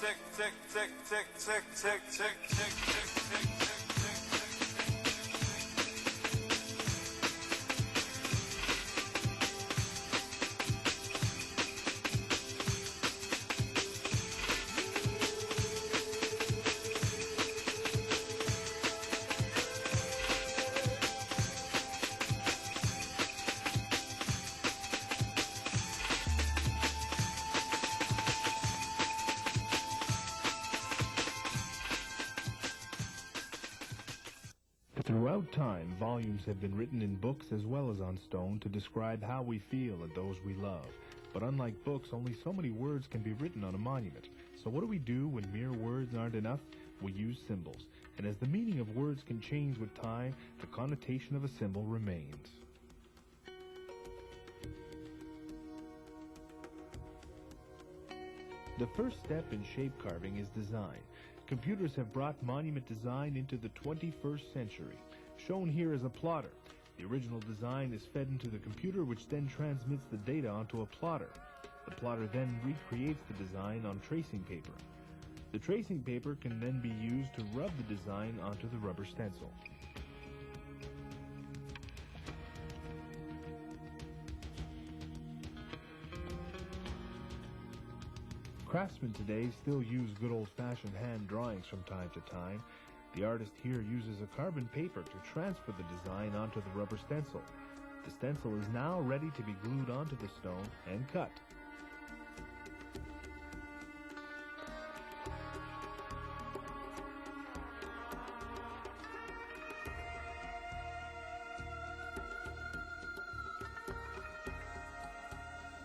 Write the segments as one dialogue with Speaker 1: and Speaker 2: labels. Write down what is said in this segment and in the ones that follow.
Speaker 1: tick, tick, tick, tick, tick, tick, tick, tick, tick, tick, tick.
Speaker 2: Throughout time, volumes have been written in books as well as on stone to describe how we feel and those we love. But unlike books, only so many words can be written on a monument. So what do we do when mere words aren't enough? We use symbols. And as the meaning of words can change with time, the connotation of a symbol remains. The first step in shape carving is design. Computers have brought monument design into the 21st century. Shown here is a plotter. The original design is fed into the computer, which then transmits the data onto a plotter. The plotter then recreates the design on tracing paper. The tracing paper can then be used to rub the design onto the rubber stencil. Craftsmen today still use good old-fashioned hand drawings from time to time. The artist here uses a carbon paper to transfer the design onto the rubber stencil. The stencil is now ready to be glued onto the stone and cut.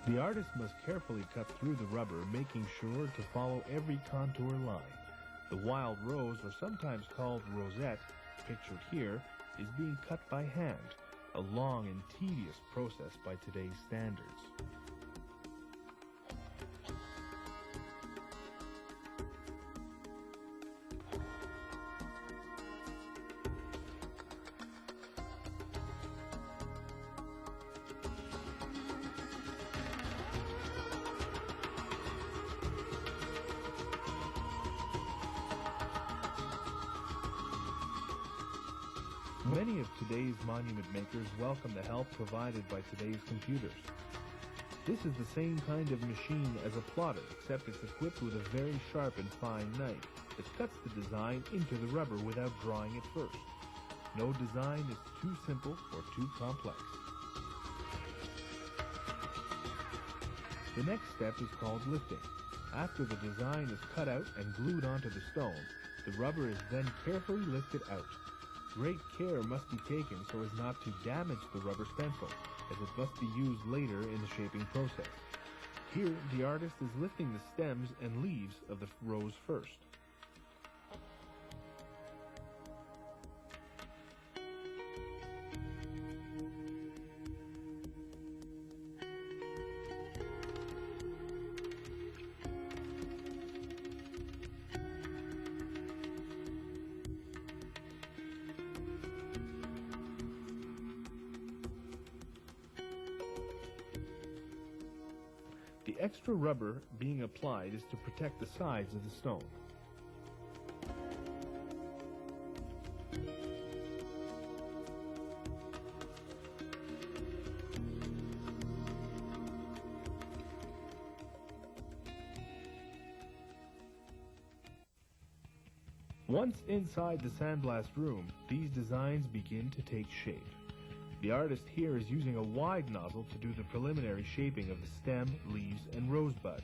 Speaker 2: The artist must carefully cut through the rubber, making sure to follow every contour line. The wild rose, or sometimes called rosette, pictured here, is being cut by hand, a long and tedious process by today's standards. Many of today's monument makers welcome the help provided by today's computers. This is the same kind of machine as a plotter, except it's equipped with a very sharp and fine knife that cuts the design into the rubber without drawing it first. No design is too simple or too complex. The next step is called lifting. After the design is cut out and glued onto the stone, the rubber is then carefully lifted out. Great care must be taken so as not to damage the rubber stencil, as it must be used later in the shaping process. Here, the artist is lifting the stems and leaves of the rose first. The extra rubber being applied is to protect the sides of the stone. Once inside the sandblast room, these designs begin to take shape. The artist here is using a wide nozzle to do the preliminary shaping of the stem, leaves, and rosebud.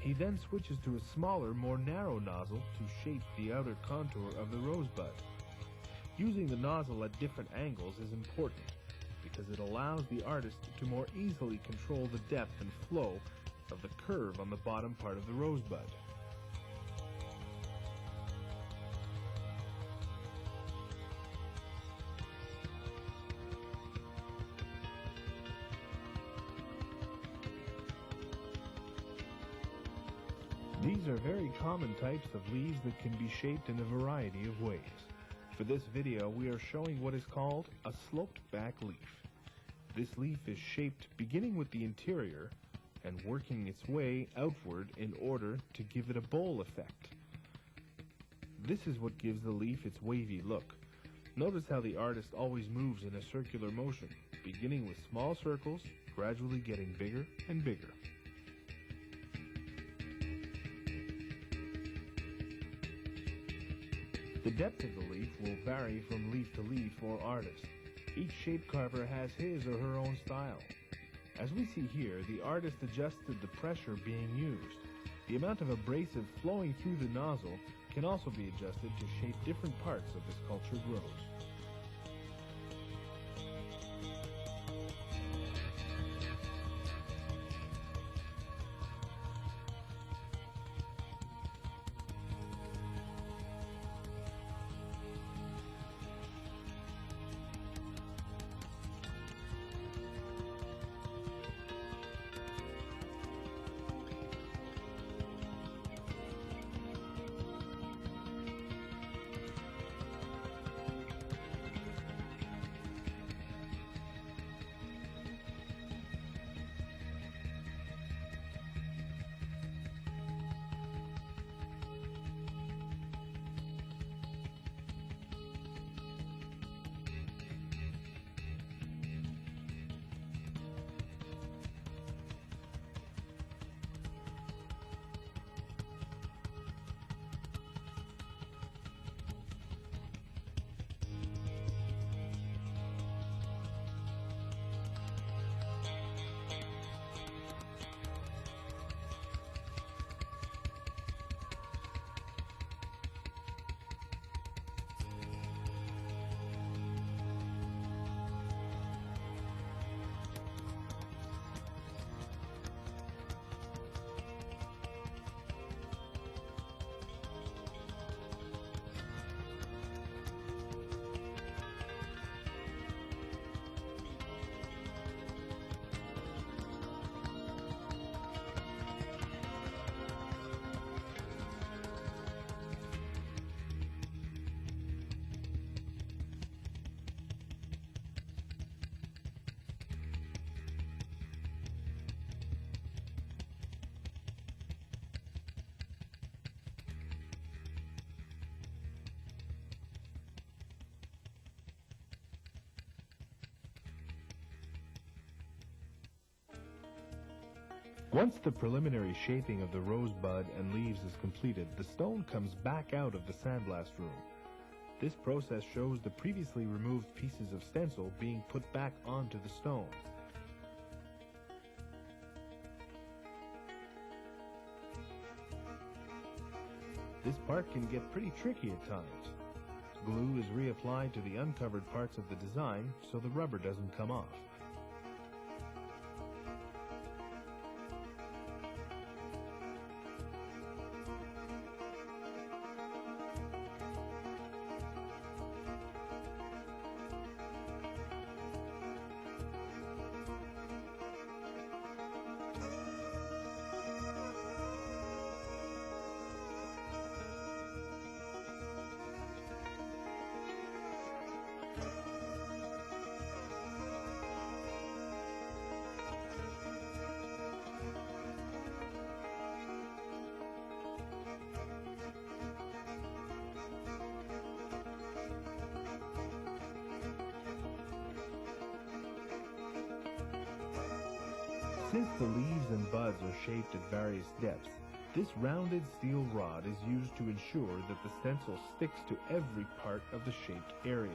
Speaker 2: He then switches to a smaller, more narrow nozzle to shape the outer contour of the rosebud. Using the nozzle at different angles is important because it allows the artist to more easily control the depth and flow of the curve on the bottom part of the rosebud. These are very common types of leaves that can be shaped in a variety of ways. For this video, we are showing what is called a sloped back leaf. This leaf is shaped beginning with the interior and working its way outward in order to give it a bowl effect. This is what gives the leaf its wavy look. Notice how the artist always moves in a circular motion, beginning with small circles, gradually getting bigger and bigger. The depth of the leaf will vary from leaf to leaf or artist. Each shape carver has his or her own style. As we see here, the artist adjusted the pressure being used. The amount of abrasive flowing through the nozzle can also be adjusted to shape different parts of the sculptured rose. Once the preliminary shaping of the rosebud and leaves is completed, the stone comes back out of the sandblast room. This process shows the previously removed pieces of stencil being put back onto the stone. This part can get pretty tricky at times. Glue is reapplied to the uncovered parts of the design so the rubber doesn't come off. Since the leaves and buds are shaped at various depths, this rounded steel rod is used to ensure that the stencil sticks to every part of the shaped area.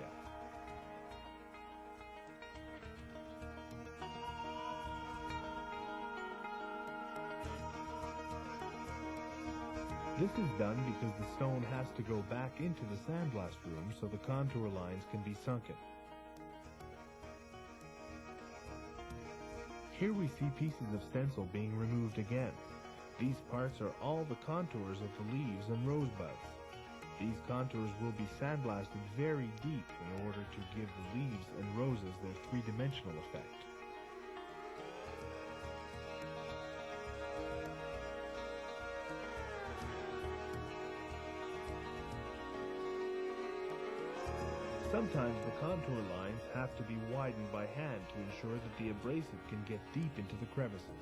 Speaker 2: This is done because the stone has to go back into the sandblast room so the contour lines can be sunken. Here we see pieces of stencil being removed again. These parts are all the contours of the leaves and rosebuds. These contours will be sandblasted very deep in order to give the leaves and roses their three-dimensional effect. Sometimes the contour lines have to be widened by hand to ensure that the abrasive can get deep into the crevices.